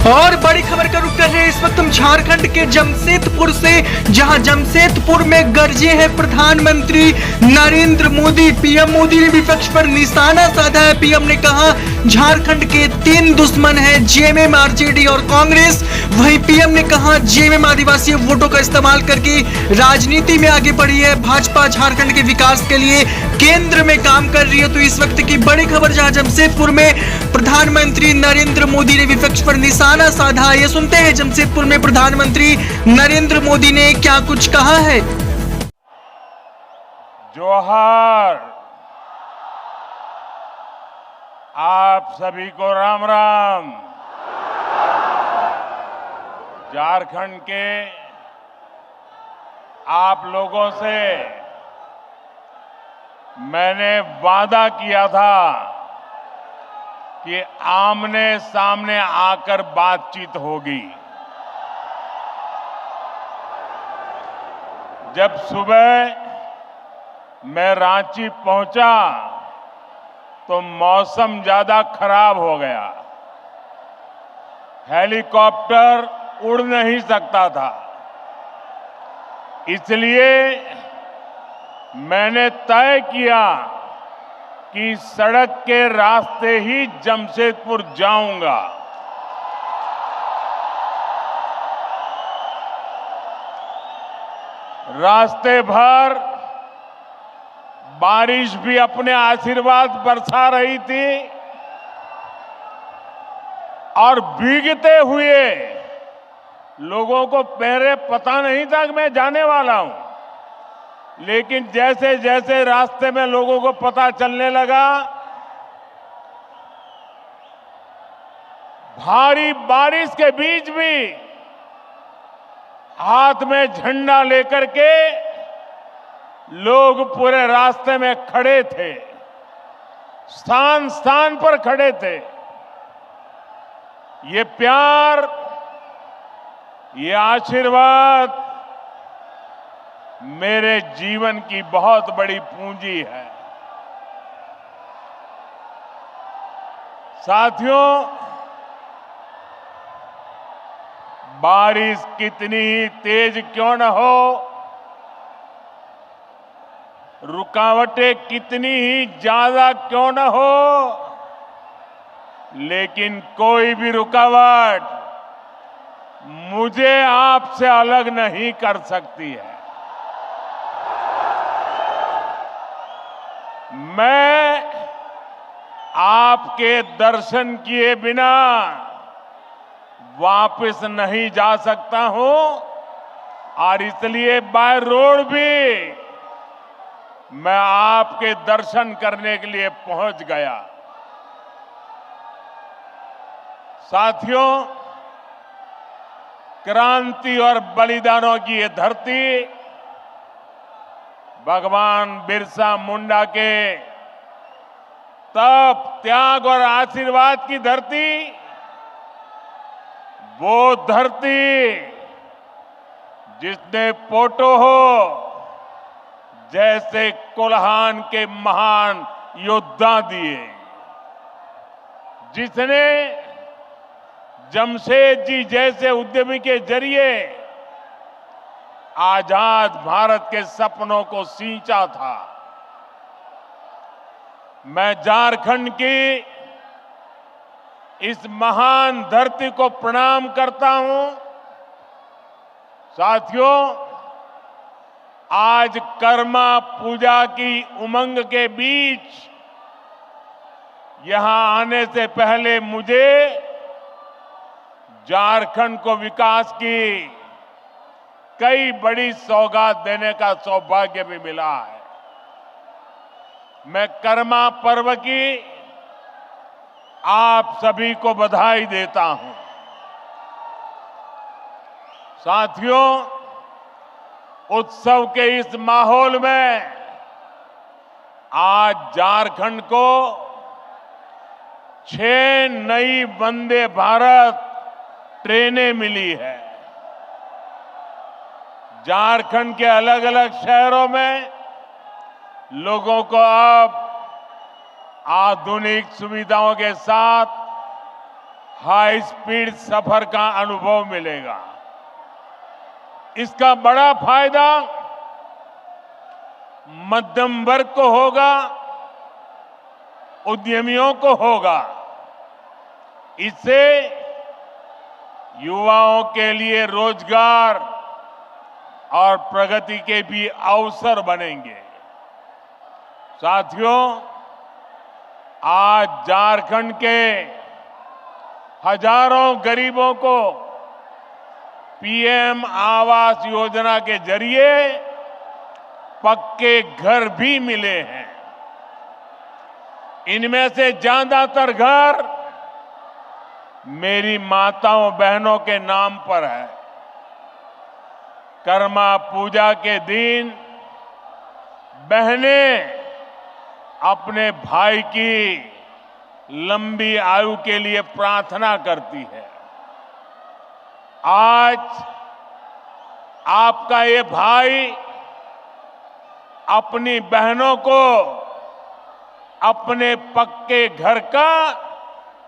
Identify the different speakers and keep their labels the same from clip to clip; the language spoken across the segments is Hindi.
Speaker 1: और बड़ी खबर का रुख कर रहे हैं इस वक्त हम झारखंड के जमशेदपुर से, जहां जमशेदपुर में गरजे हैं प्रधानमंत्री नरेंद्र मोदी। पीएम मोदी ने विपक्ष पर निशाना साधा है। पीएम ने कहा झारखंड के 3 दुश्मन हैं, जेएमएम, आरजेडी और कांग्रेस। वहीं पीएम ने कहा जेएमएम आदिवासी वोटों का इस्तेमाल करके राजनीति में आगे बढ़ी है। भाजपा झारखंड के विकास के लिए केंद्र में काम कर रही है। तो इस वक्त की बड़ी खबर, जहां जमशेदपुर में प्रधानमंत्री नरेंद्र मोदी ने विपक्ष पर निशाना साधा। ये सुनते हैं जमशेदपुर में प्रधानमंत्री नरेंद्र मोदी ने क्या कुछ कहा है।
Speaker 2: जोहार, आप सभी को राम राम। झारखंड के आप लोगों से मैंने वादा किया था कि आमने सामने आकर बातचीत होगी। जब सुबह मैं रांची पहुंचा तो मौसम ज्यादा खराब हो गया, हेलीकॉप्टर उड़ नहीं सकता था। इसलिए मैंने तय किया कि सड़क के रास्ते ही जमशेदपुर जाऊंगा। रास्ते भर बारिश भी अपने आशीर्वाद बरसा रही थी और भीगते हुए लोगों को पहले पता नहीं था कि मैं जाने वाला हूं, लेकिन जैसे जैसे रास्ते में लोगों को पता चलने लगा, भारी बारिश के बीच भी हाथ में झंडा लेकर के लोग पूरे रास्ते में खड़े थे, स्थान स्थान पर खड़े थे। ये प्यार, ये आशीर्वाद मेरे जीवन की बहुत बड़ी पूंजी है। साथियों, बारिश कितनी ही तेज क्यों न हो, रुकावटें कितनी ही ज्यादा क्यों न हो, लेकिन कोई भी रुकावट मुझे आपसे अलग नहीं कर सकती है। मैं आपके दर्शन किए बिना वापस नहीं जा सकता हूं और इसलिए बाय रोड भी मैं आपके दर्शन करने के लिए पहुंच गया। साथियों, क्रांति और बलिदानों की ये धरती भगवान बिरसा मुंडा के तप, त्याग और आशीर्वाद की धरती, वो धरती जिसने पोटो हो जैसे कोल्हान के महान योद्धा दिए, जिसने जमशेद जी जैसे उद्यमी के जरिए आजाद भारत के सपनों को सींचा था। मैं झारखंड की इस महान धरती को प्रणाम करता हूं। साथियों, आज कर्मा पूजा की उमंग के बीच यहां आने से पहले मुझे झारखंड को विकास की कई बड़ी सौगात देने का सौभाग्य भी मिला है। मैं कर्मा पर्व की आप सभी को बधाई देता हूं। साथियों, उत्सव के इस माहौल में आज झारखंड को 6 नई वंदे भारत ट्रेनें मिली है। झारखंड के अलग अलग शहरों में लोगों को अब आधुनिक सुविधाओं के साथ हाई स्पीड सफर का अनुभव मिलेगा। इसका बड़ा फायदा मध्यम वर्ग को होगा, उद्यमियों को होगा। इससे युवाओं के लिए रोजगार और प्रगति के भी अवसर बनेंगे। साथियों, आज झारखंड के हजारों गरीबों को पीएम आवास योजना के जरिए पक्के घर भी मिले हैं। इनमें से ज्यादातर घर मेरी माताओं बहनों के नाम पर है। कर्मा पूजा के दिन बहनें अपने भाई की लंबी आयु के लिए प्रार्थना करती है। आज आपका ये भाई अपनी बहनों को अपने पक्के घर का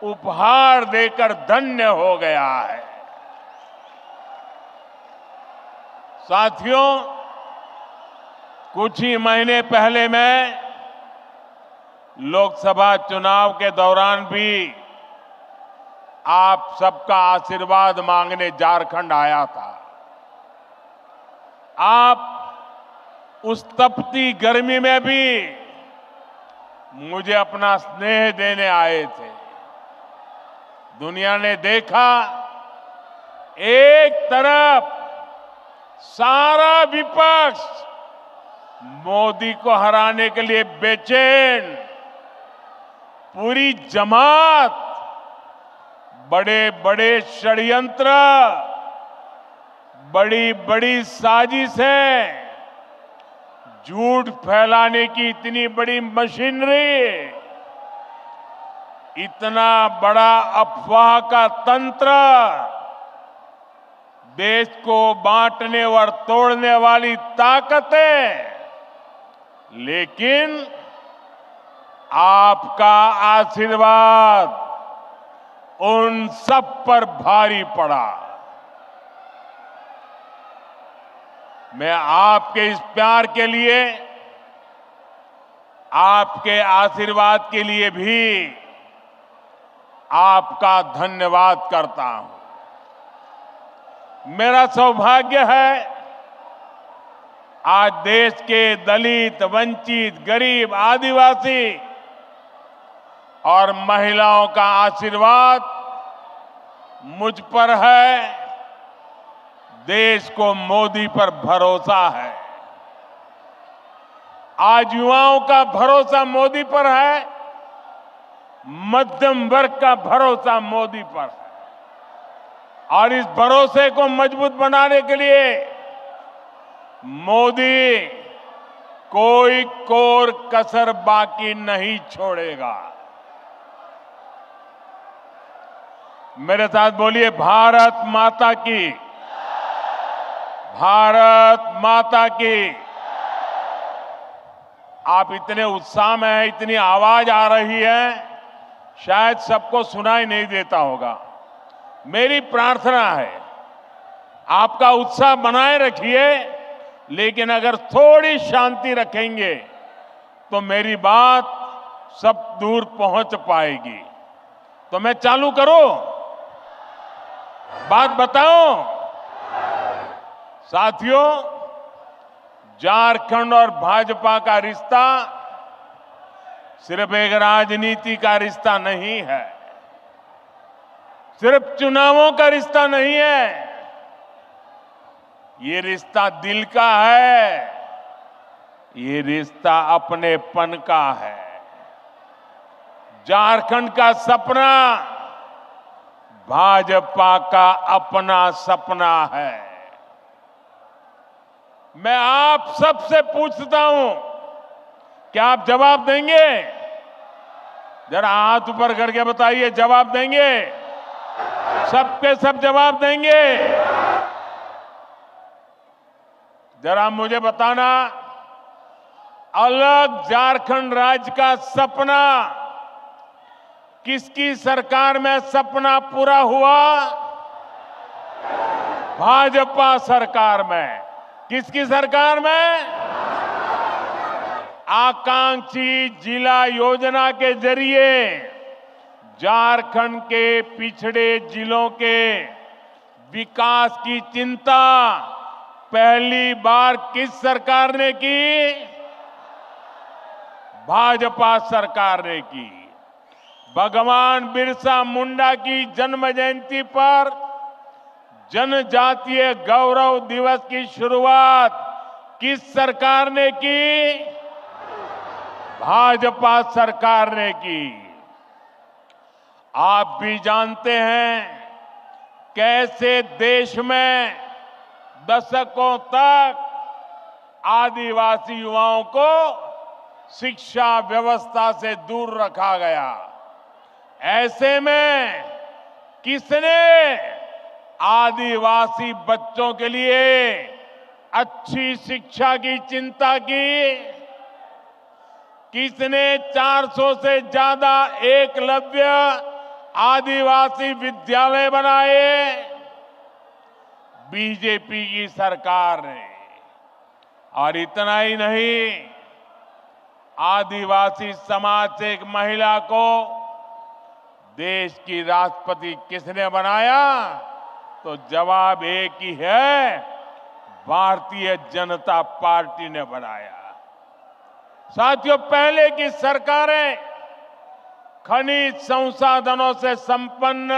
Speaker 2: उपहार देकर धन्य हो गया है। साथियों, कुछ ही महीने पहले मैं लोकसभा चुनाव के दौरान भी आप सबका आशीर्वाद मांगने झारखंड आया था। आप उस तपती गर्मी में भी मुझे अपना स्नेह देने आए थे। दुनिया ने देखा, एक तरफ सारा विपक्ष मोदी को हराने के लिए बेचैन, पूरी जमात बड़े बड़े षड्यंत्र, बड़ी बड़ी साजिशें, झूठ फैलाने की इतनी बड़ी मशीनरी, इतना बड़ा अफवाह का तंत्र, देश को बांटने और तोड़ने वाली ताकतें, लेकिन आपका आशीर्वाद उन सब पर भारी पड़ा। मैं आपके इस प्यार के लिए, आपके आशीर्वाद के लिए भी आपका धन्यवाद करता हूं। मेरा सौभाग्य है, आज देश के दलित, वंचित, गरीब, आदिवासी और महिलाओं का आशीर्वाद मुझ पर है। देश को मोदी पर भरोसा है। आज युवाओं का भरोसा मोदी पर है, मध्यम वर्ग का भरोसा मोदी पर है। और इस भरोसे को मजबूत बनाने के लिए मोदी कोई कोर कसर बाकी नहीं छोड़ेगा। मेरे साथ बोलिए, भारत माता की, भारत माता की। आप इतने उत्साह में हैं, इतनी आवाज आ रही है, शायद सबको सुनाई नहीं देता होगा। मेरी प्रार्थना है, आपका उत्साह बनाए रखिए, लेकिन अगर थोड़ी शांति रखेंगे तो मेरी बात सब दूर पहुंच पाएगी। तो मैं चालू करूं, बात बताऊं? साथियों, झारखंड और भाजपा का रिश्ता सिर्फ एक राजनीति का रिश्ता नहीं है, सिर्फ चुनावों का रिश्ता नहीं है। ये रिश्ता दिल का है, ये रिश्ता अपनेपन का है। झारखंड का सपना भाजपा का अपना सपना है। मैं आप सबसे पूछता हूं, क्या आप जवाब देंगे? जरा हाथ ऊपर करके बताइए, जवाब देंगे? सबके सब जवाब देंगे? जरा मुझे बताना, अलग झारखंड राज्य का सपना किसकी सरकार में सपना पूरा हुआ? भाजपा सरकार में। किसकी सरकार में? आकांक्षी जिला योजना के जरिए झारखंड के पिछड़े जिलों के विकास की चिंता पहली बार किस सरकार ने की? भाजपा सरकार ने की। भगवान बिरसा मुंडा की जन्म जयंती पर जनजातीय गौरव दिवस की शुरुआत किस सरकार ने की? भाजपा सरकार ने की। आप भी जानते हैं कैसे देश में दशकों तक आदिवासी युवाओं को शिक्षा व्यवस्था से दूर रखा गया। ऐसे में किसने आदिवासी बच्चों के लिए अच्छी शिक्षा की चिंता की? किसने 400 से ज्यादा एकलव्य आदिवासी विद्यालय बनाए? बीजेपी की सरकार ने। और इतना ही नहीं, आदिवासी समाज से एक महिला को देश की राष्ट्रपति किसने बनाया? तो जवाब एक ही है, भारतीय जनता पार्टी ने बनाया। साथियों, पहले की सरकारें खनिज संसाधनों से संपन्न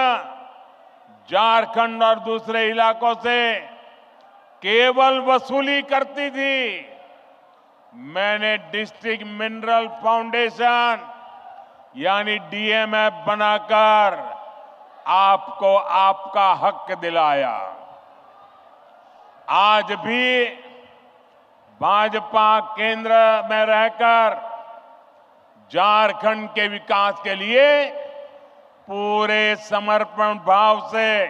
Speaker 2: झारखंड और दूसरे इलाकों से केवल वसूली करती थी। मैंने डिस्ट्रिक्ट मिनरल फाउंडेशन यानी डीएमएफ बनाकर आपको आपका हक दिलाया। आज भी भाजपा केंद्र में रहकर झारखंड के विकास के लिए पूरे समर्पण भाव से,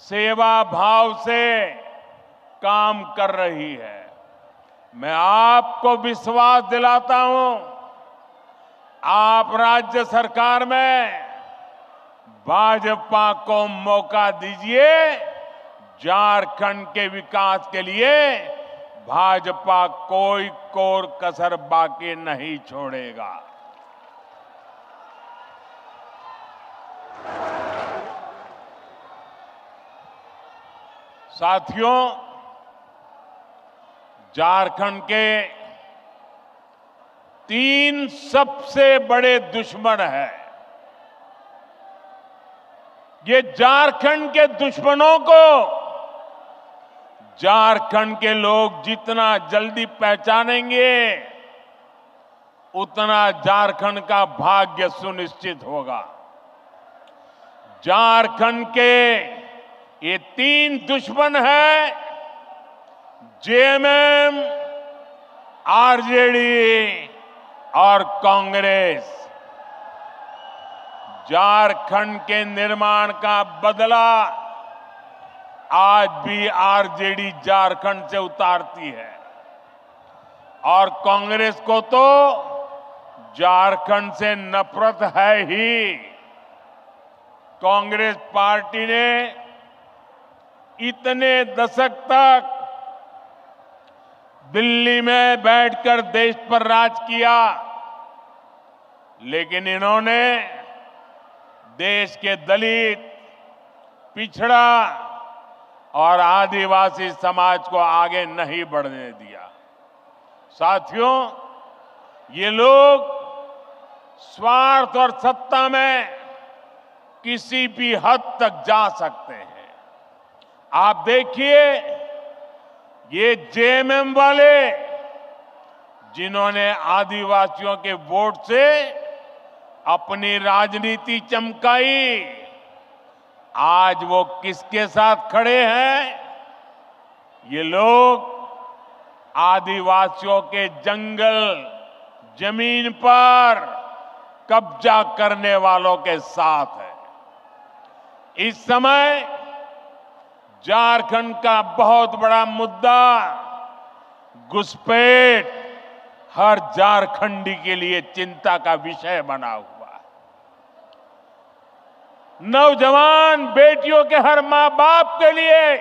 Speaker 2: सेवा भाव से काम कर रही है। मैं आपको विश्वास दिलाता हूं, आप राज्य सरकार में भाजपा को मौका दीजिए। झारखंड के विकास के लिए भाजपा कोई कोर कसर बाकी नहीं छोड़ेगा। साथियों, झारखंड के 3 सबसे बड़े दुश्मन हैं। ये झारखंड के दुश्मनों को झारखंड के लोग जितना जल्दी पहचानेंगे, उतना झारखंड का भाग्य सुनिश्चित होगा। झारखंड के ये 3 दुश्मन हैं, जेएमएम, आरजेडी और कांग्रेस। झारखंड के निर्माण का बदला आज भी आरजेडी झारखंड से उतारती है और कांग्रेस को तो झारखंड से नफरत है ही। कांग्रेस पार्टी ने इतने दशक तक दिल्ली में बैठकर देश पर राज किया, लेकिन इन्होंने देश के दलित, पिछड़ा और आदिवासी समाज को आगे नहीं बढ़ने दिया। साथियों, ये लोग स्वार्थ और सत्ता में किसी भी हद तक जा सकते हैं। आप देखिए, ये जेएमएम वाले जिन्होंने आदिवासियों के वोट से अपनी राजनीति चमकाई, आज वो किसके साथ खड़े हैं? ये लोग आदिवासियों के जंगल, जमीन पर कब्जा करने वालों के साथ है। इस समय झारखंड का बहुत बड़ा मुद्दा घुसपैठ हर झारखंडी के लिए चिंता का विषय बना हुआ है। नौजवान बेटियों के हर मां बाप के लिए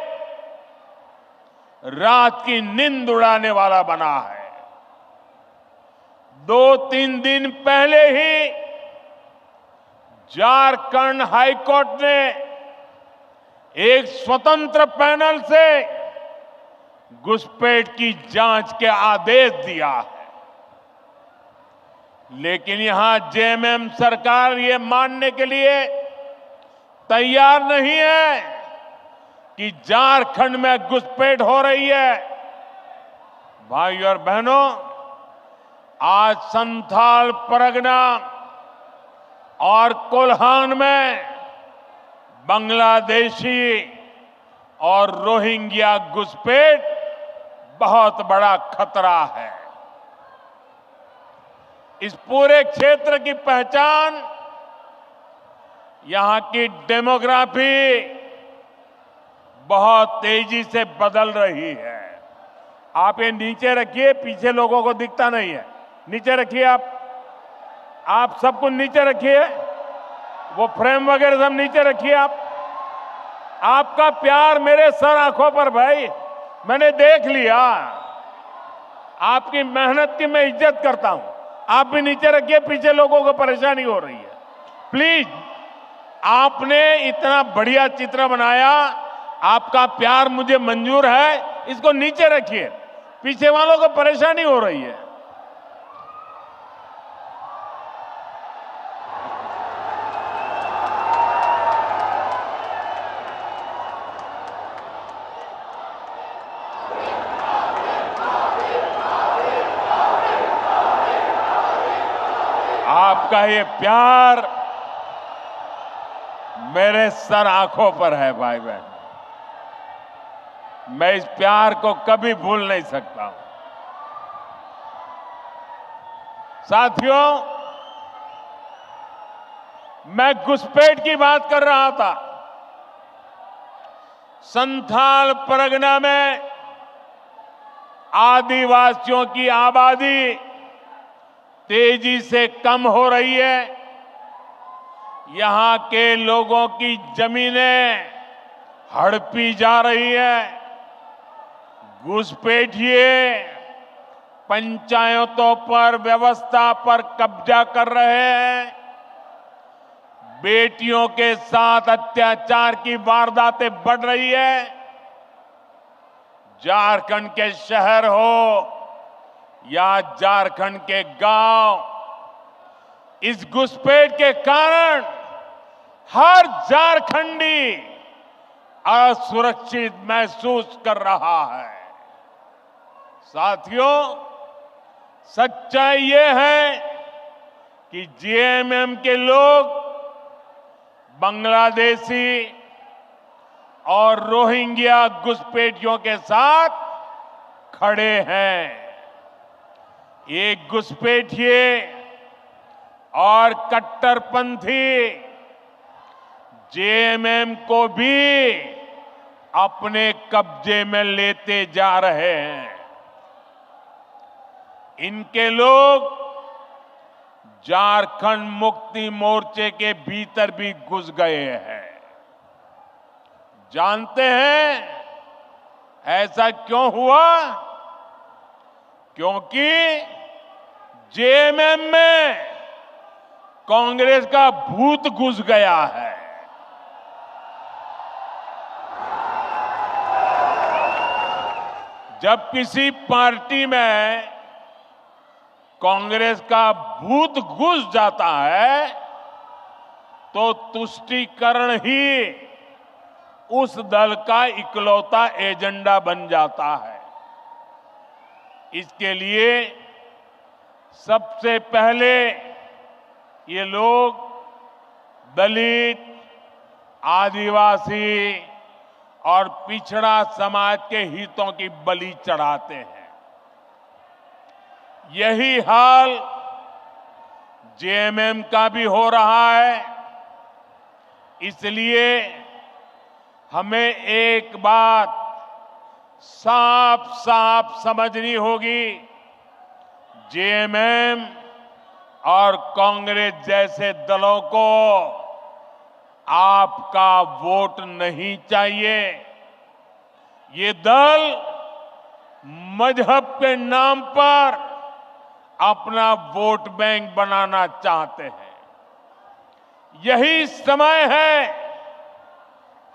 Speaker 2: रात की नींद उड़ाने वाला बना है। 2-3 दिन पहले ही झारखंड हाईकोर्ट ने एक स्वतंत्र पैनल से घुसपैठ की जांच के आदेश दिया है। लेकिन यहां जेएमएम सरकार ये मानने के लिए तैयार नहीं है कि झारखंड में घुसपैठ हो रही है। भाइयों और बहनों, आज संथाल परगना और कोल्हान में बांग्लादेशी और रोहिंग्या घुसपैठ बहुत बड़ा खतरा है। इस पूरे क्षेत्र की पहचान, यहां की डेमोग्राफी बहुत तेजी से बदल रही है। आप ये नीचे रखिए, पीछे लोगों को दिखता नहीं है। नीचे रखिए, आप सब कुछ नीचे रखिए, वो फ्रेम वगैरह सब नीचे रखिए। आपका प्यार मेरे सर आंखों पर भाई, मैंने देख लिया। आपकी मेहनत की मैं इज्जत करता हूं। आप भी नीचे रखिए, पीछे लोगों को परेशानी हो रही है। प्लीज, आपने इतना बढ़िया चित्र बनाया, आपका प्यार मुझे मंजूर है, इसको नीचे रखिए, पीछे वालों को परेशानी हो रही है। आपका ये प्यार मेरे सर आंखों पर है भाई बहन। मैं इस प्यार को कभी भूल नहीं सकता हूं। साथियों, मैं घुसपैठ की बात कर रहा था। संथाल परगना में आदिवासियों की आबादी तेजी से कम हो रही है। यहां के लोगों की जमीनें हड़पी जा रही है। घुसपैठिए पंचायतों पर, व्यवस्था पर कब्जा कर रहे हैं। बेटियों के साथ अत्याचार की वारदातें बढ़ रही है। झारखंड के शहर हो या झारखंड के गांव, इस घुसपैठ के कारण हर झारखंडी असुरक्षित महसूस कर रहा है। साथियों, सच्चाई ये है कि जेएमएम के लोग बांग्लादेशी और रोहिंग्या घुसपैठियों के साथ खड़े हैं। एक घुसपैठिए और कट्टरपंथी जेएमएम को भी अपने कब्जे में लेते जा रहे हैं। इनके लोग झारखंड मुक्ति मोर्चे के भीतर भी घुस गए हैं। जानते हैं ऐसा क्यों हुआ? क्योंकि जेएमएम में कांग्रेस का भूत घुस गया है। जब किसी पार्टी में कांग्रेस का भूत घुस जाता है तो तुष्टीकरण ही उस दल का इकलौता एजेंडा बन जाता है। इसके लिए सबसे पहले ये लोग दलित, आदिवासी और पिछड़ा समाज के हितों की बलि चढ़ाते हैं। यही हाल जेएमएम का भी हो रहा है। इसलिए हमें एक बात साफ साफ समझनी होगी, जेएमएम और कांग्रेस जैसे दलों को आपका वोट नहीं चाहिए। ये दल मजहब के नाम पर अपना वोट बैंक बनाना चाहते हैं। यही समय है,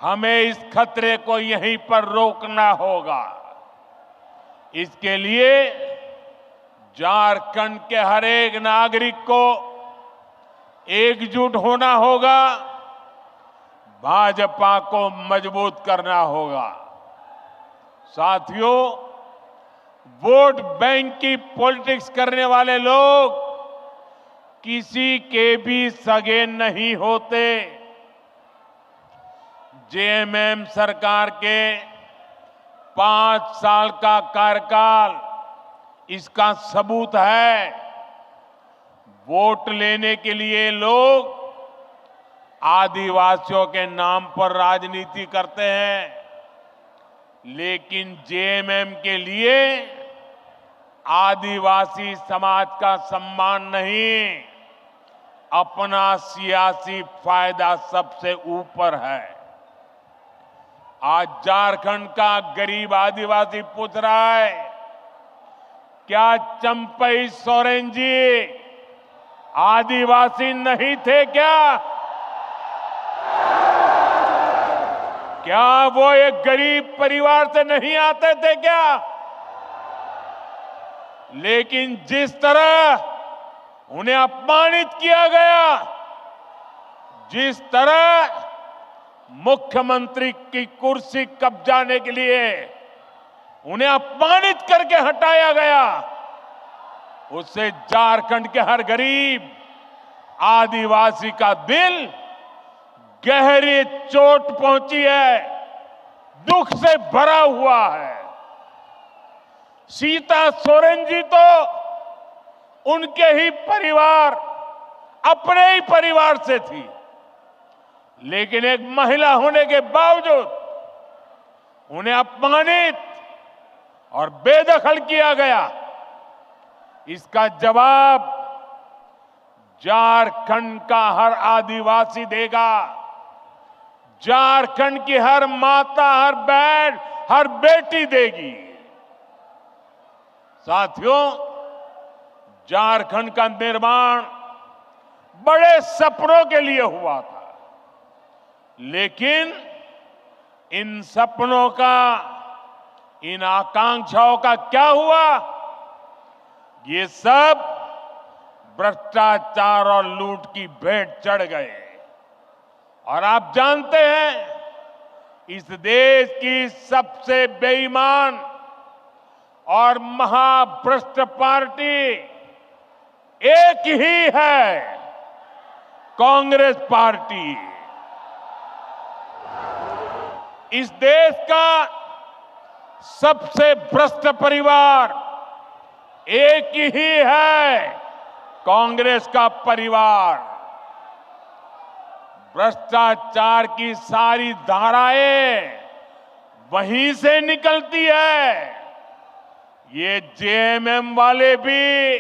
Speaker 2: हमें इस खतरे को यहीं पर रोकना होगा। इसके लिए झारखंड के हर एक नागरिक को एकजुट होना होगा, भाजपा को मजबूत करना होगा। साथियों, वोट बैंक की पॉलिटिक्स करने वाले लोग किसी के भी सगे नहीं होते। जेएमएम सरकार के 5 साल का कार्यकाल इसका सबूत है। वोट लेने के लिए लोग आदिवासियों के नाम पर राजनीति करते हैं, लेकिन जेएमएम के लिए आदिवासी समाज का सम्मान नहीं, अपना सियासी फायदा सबसे ऊपर है। आज झारखंड का गरीब आदिवासी पूछ रहा है, क्या चंपई सोरेन जी आदिवासी नहीं थे क्या? क्या वो एक गरीब परिवार से नहीं आते थे क्या? लेकिन जिस तरह उन्हें अपमानित किया गया, जिस तरह मुख्यमंत्री की कुर्सी कब्जाने के लिए उन्हें अपमानित करके हटाया गया, उससे झारखंड के हर गरीब आदिवासी का दिल गहरी चोट पहुंची है, दुख से भरा हुआ है। सीता सोरेन जी तो उनके ही परिवार, अपने ही परिवार से थी, लेकिन एक महिला होने के बावजूद उन्हें अपमानित और बेदखल किया गया। इसका जवाब झारखंड का हर आदिवासी देगा। झारखंड की हर माता, हर बहन, हर बेटी देगी। साथियों, झारखंड का निर्माण बड़े सपनों के लिए हुआ था, लेकिन इन सपनों का, इन आकांक्षाओं का क्या हुआ? ये सब भ्रष्टाचार और लूट की भेंट चढ़ गए। और आप जानते हैं, इस देश की सबसे बेईमान और महाभ्रष्ट पार्टी एक ही है, कांग्रेस पार्टी। इस देश का सबसे भ्रष्ट परिवार एक ही है, कांग्रेस का परिवार। भ्रष्टाचार की सारी धाराएं वहीं से निकलती है। ये जेएमएम वाले भी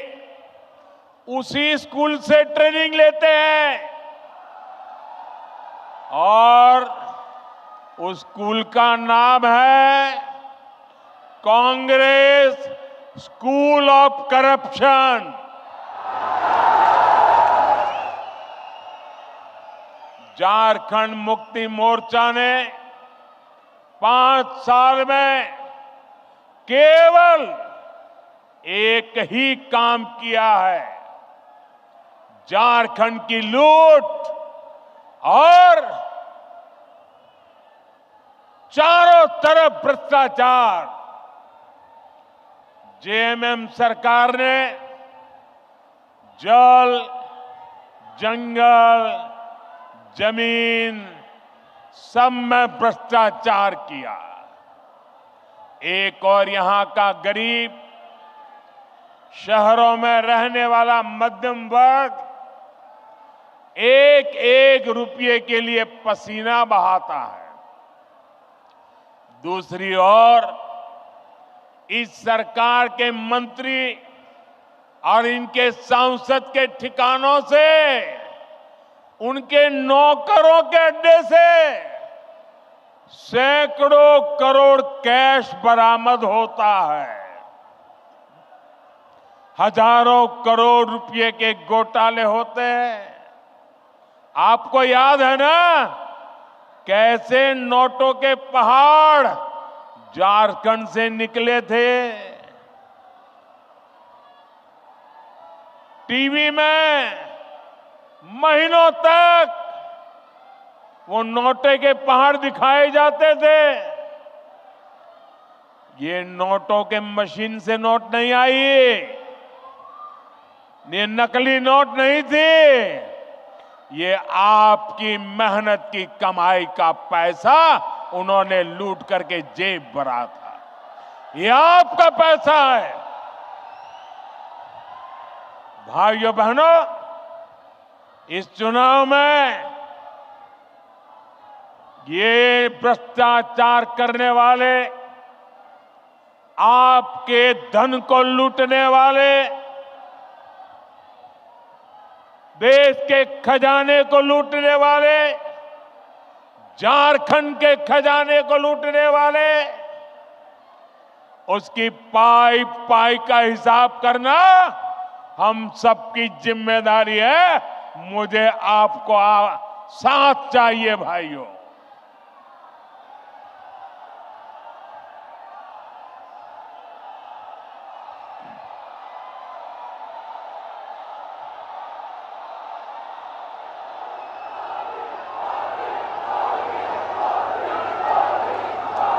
Speaker 2: उसी स्कूल से ट्रेनिंग लेते हैं, और उस स्कूल का नाम है Congress school of corruption. Jharkhand Mukti Morcha ने 5 साल में केवल एक ही काम किया है, झारखंड की लूट और चारों तरफ भ्रष्टाचार। जेएमएम सरकार ने जल, जंगल, जमीन सब में भ्रष्टाचार किया। एक और यहां का गरीब, शहरों में रहने वाला मध्यम वर्ग एक एक रुपये के लिए पसीना बहाता है। दूसरी ओर इस सरकार के मंत्री और इनके सांसद के ठिकानों से उनके नौकरों के अड्डे से सैकड़ों करोड़ कैश बरामद होता है। हजारों करोड़ रुपए के घोटाले होते हैं। आपको याद है ना कैसे नोटों के पहाड़ झारखंड से निकले थे। टीवी में महीनों तक वो नोटे के पहाड़ दिखाए जाते थे। ये नोटों के मशीन से नोट नहीं आई, ये नकली नोट नहीं थी, ये आपकी मेहनत की कमाई का पैसा उन्होंने लूट करके जेब भरा था। ये आपका पैसा है। भाइयों बहनों, इस चुनाव में ये भ्रष्टाचार करने वाले, आपके धन को लूटने वाले, देश के खजाने को लूटने वाले, झारखंड के खजाने को लूटने वाले, उसकी पाई पाई का हिसाब करना हम सबकी जिम्मेदारी है। मुझे आपको साथ चाहिए भाइयों।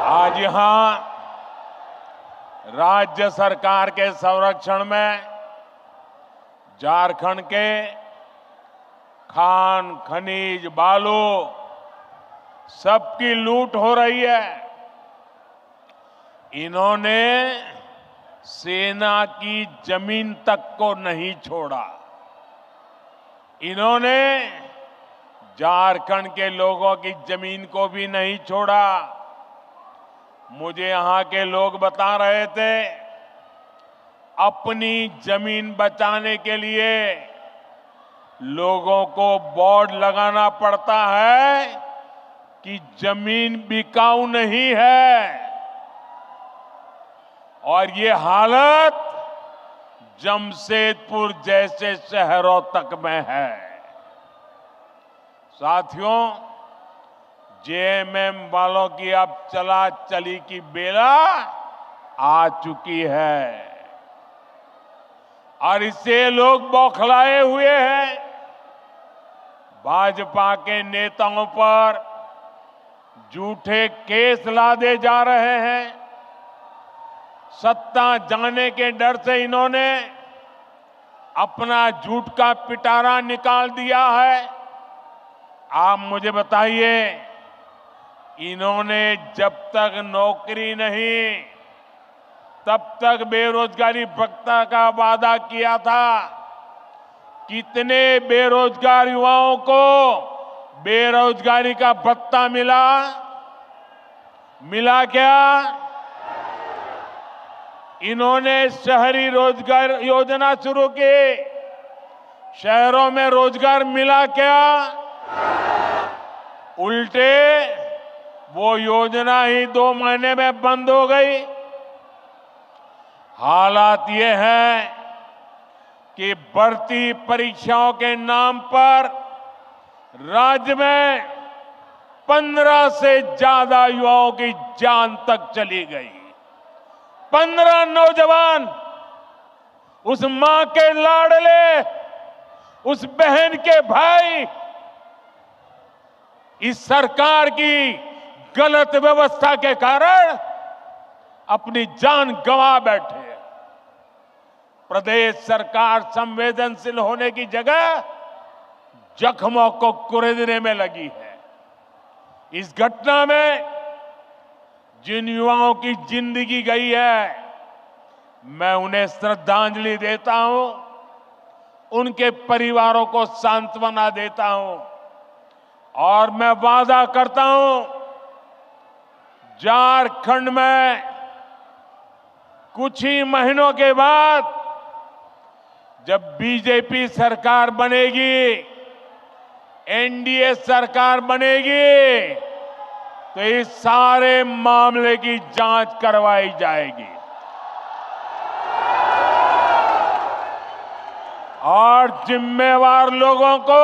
Speaker 2: आज यहां राज्य सरकार के संरक्षण में झारखंड के खान, खनिज, बालू सबकी लूट हो रही है। इन्होंने सेना की जमीन तक को नहीं छोड़ा। इन्होंने झारखंड के लोगों की जमीन को भी नहीं छोड़ा। मुझे यहां के लोग बता रहे थे, अपनी जमीन बचाने के लिए लोगों को बोर्ड लगाना पड़ता है कि जमीन बिकाऊ नहीं है। और ये हालत जमशेदपुर जैसे शहरों तक में है। साथियों, जेएमएम वालों की अब चला चली की बेला आ चुकी है और इससे लोग बौखलाए हुए हैं। भाजपा के नेताओं पर झूठे केस लादे जा रहे हैं। सत्ता जाने के डर से इन्होंने अपना झूठ का पिटारा निकाल दिया है। आप मुझे बताइए, इन्होंने जब तक नौकरी नहीं तब तक बेरोजगारी भत्ता का वादा किया था। कितने बेरोजगार युवाओं को बेरोजगारी का भत्ता मिला? मिला क्या? इन्होंने शहरी रोजगार योजना शुरू की। शहरों में रोजगार मिला क्या? उल्टे वो योजना ही 2 महीने में बंद हो गई। हालात ये है कि भर्ती परीक्षाओं के नाम पर राज्य में 15 से ज्यादा युवाओं की जान तक चली गई। 15 नौजवान, उस मां के लाडले, उस बहन के भाई, इस सरकार की गलत व्यवस्था के कारण अपनी जान गंवा बैठे। प्रदेश सरकार संवेदनशील होने की जगह जख्मों को कुरेदने में लगी है। इस घटना में जिन युवाओं की जिंदगी गई है, मैं उन्हें श्रद्धांजलि देता हूं, उनके परिवारों को सांत्वना देता हूं और मैं वादा करता हूं, झारखंड में कुछ ही महीनों के बाद जब बीजेपी सरकार बनेगी, एनडीए सरकार बनेगी तो इस सारे मामले की जांच करवाई जाएगी और जिम्मेवार लोगों को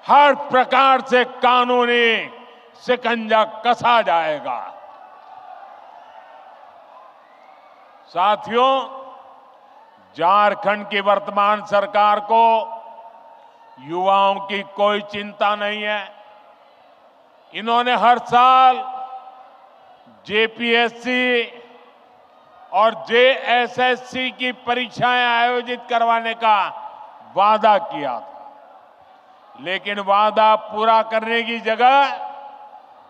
Speaker 2: हर प्रकार से कानूनी शिकंजा कसा जाएगा। साथियों, झारखंड की वर्तमान सरकार को युवाओं की कोई चिंता नहीं है। इन्होंने हर साल जेपीएससी और जेएसएससी की परीक्षाएं आयोजित करवाने का वादा किया था, लेकिन वादा पूरा करने की जगह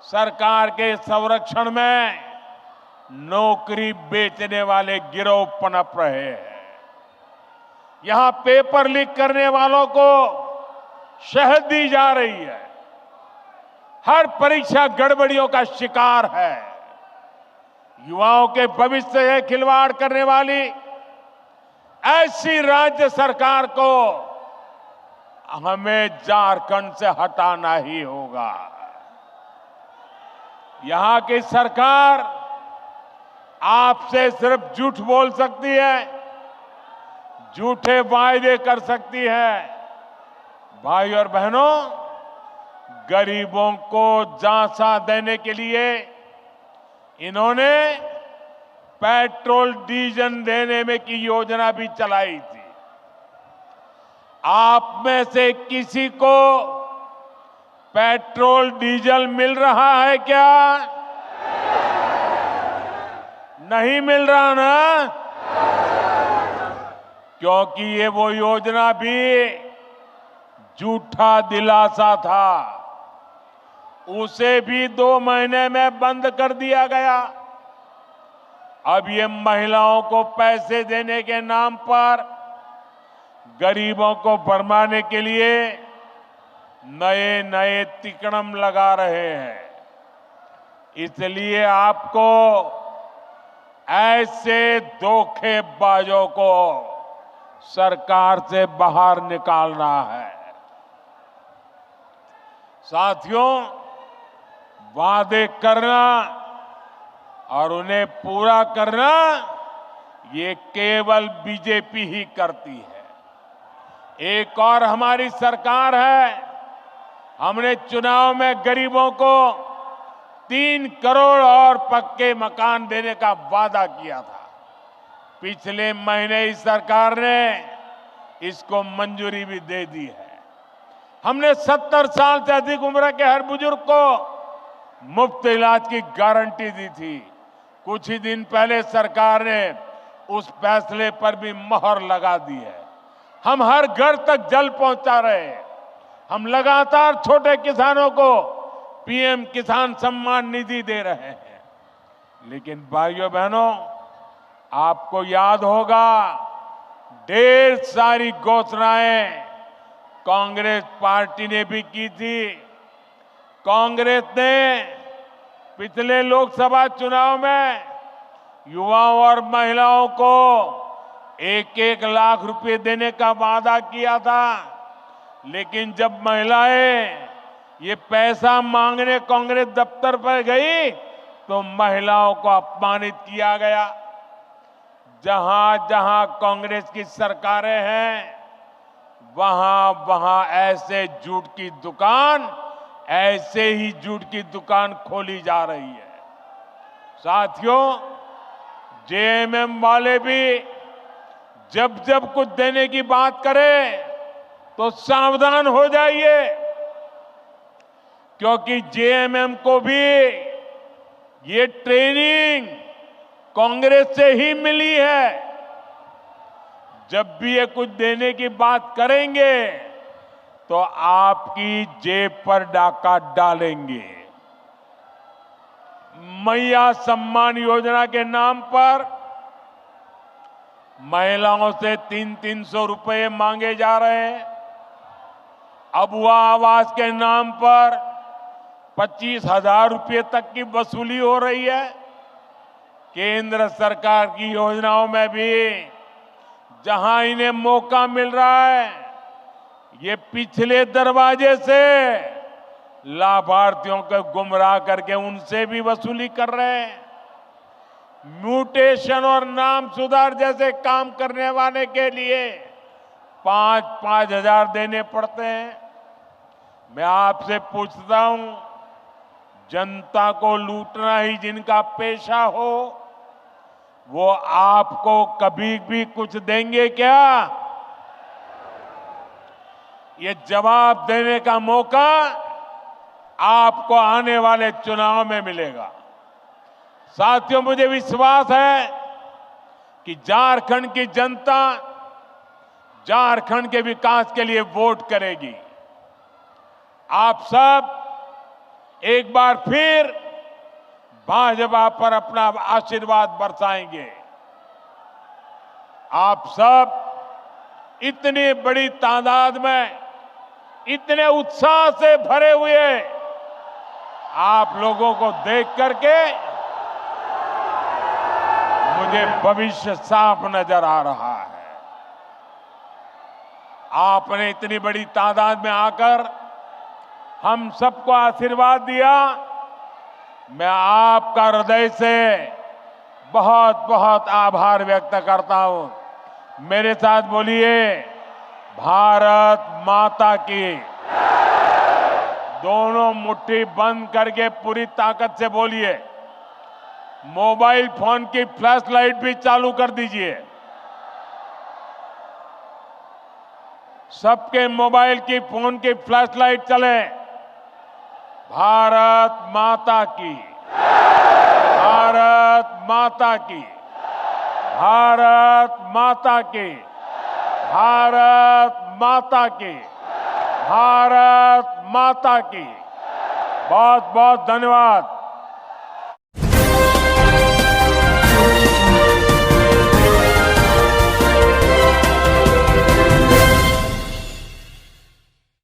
Speaker 2: सरकार के संरक्षण में नौकरी बेचने वाले गिरोह पनप रहे हैं। यहां पेपर लीक करने वालों को शहद दी जा रही है। हर परीक्षा गड़बड़ियों का शिकार है। युवाओं के भविष्य से खिलवाड़ करने वाली ऐसी राज्य सरकार को हमें झारखंड से हटाना ही होगा। यहां की सरकार आपसे सिर्फ झूठ बोल सकती है, झूठे वायदे कर सकती है। भाई और बहनों, गरीबों को झांसा देने के लिए इन्होंने पेट्रोल डीजल देने में की योजना भी चलाई थी। आप में से किसी को पेट्रोल डीजल मिल रहा है क्या? नहीं मिल रहा ना? क्योंकि ये वो योजना भी झूठा दिलासा था, उसे भी 2 महीने में बंद कर दिया गया। अब ये महिलाओं को पैसे देने के नाम पर गरीबों को भरमाने के लिए नए नए तिकड़म लगा रहे हैं। इसलिए आपको ऐसे धोखेबाजों को सरकार से बाहर निकालना है। साथियों, वादे करना और उन्हें पूरा करना ये केवल बीजेपी ही करती है। एक और हमारी सरकार है। हमने चुनाव में गरीबों को 3 करोड़ और पक्के मकान देने का वादा किया था। पिछले महीने इस सरकार ने इसको मंजूरी भी दे दी है। हमने 70 साल से अधिक उम्र के हर बुजुर्ग को मुफ्त इलाज की गारंटी दी थी। कुछ ही दिन पहले सरकार ने उस फैसले पर भी मोहर लगा दी है। हम हर घर तक जल पहुंचा रहे हैं। हम लगातार छोटे किसानों को पीएम किसान सम्मान निधि दे रहे हैं। लेकिन भाइयों बहनों, आपको याद होगा, ढेर सारी घोषणाएं कांग्रेस पार्टी ने भी की थी। कांग्रेस ने पिछले लोकसभा चुनाव में युवाओं और महिलाओं को 1-1 लाख रुपए देने का वादा किया था, लेकिन जब महिलाएं ये पैसा मांगने कांग्रेस दफ्तर पर गई तो महिलाओं को अपमानित किया गया। जहां जहां कांग्रेस की सरकारें हैं, वहां वहां ऐसे झूठ की दुकान, ऐसे ही झूठ की दुकान खोली जा रही है। साथियों, जेएमएम वाले भी जब जब कुछ देने की बात करें तो सावधान हो जाइए, क्योंकि जेएमएम को भी ये ट्रेनिंग कांग्रेस से ही मिली है। जब भी ये कुछ देने की बात करेंगे तो आपकी जेब पर डाका डालेंगे। मैया सम्मान योजना के नाम पर महिलाओं से 300-300 रुपए मांगे जा रहे हैं। अबुआ आवास के नाम पर 25,000 रुपए तक की वसूली हो रही है। केंद्र सरकार की योजनाओं में भी जहां इन्हें मौका मिल रहा है, ये पिछले दरवाजे से लाभार्थियों को गुमराह करके उनसे भी वसूली कर रहे हैं। म्यूटेशन और नाम सुधार जैसे काम करने वाले के लिए 5-5 हजार देने पड़ते हैं। मैं आपसे पूछता हूं, जनता को लूटना ही जिनका पेशा हो, वो आपको कभी भी कुछ देंगे क्या? ये जवाब देने का मौका आपको आने वाले चुनाव में मिलेगा। साथियों, मुझे विश्वास है कि झारखंड की जनता झारखंड के विकास के लिए वोट करेगी। आप सब एक बार फिर भाजपा पर अपना आशीर्वाद बरसाएंगे। आप सब इतनी बड़ी तादाद में, इतने उत्साह से भरे हुए आप लोगों को देख करके मुझे भविष्य साफ नजर आ रहा है। आपने इतनी बड़ी तादाद में आकर हम सबको आशीर्वाद दिया। मैं आपका हृदय से बहुत बहुत आभार व्यक्त करता हूं। मेरे साथ बोलिए, भारत माता की। दोनों मुट्ठी बंद करके पूरी ताकत से बोलिए। मोबाइल फोन की फ्लैश लाइट भी चालू कर दीजिए। सबके मोबाइल की, फोन की फ्लैश लाइट चले। भारत माता की, भारत माता की, भारत माता की, भारत माता की, भारत माता की। बहुत बहुत धन्यवाद।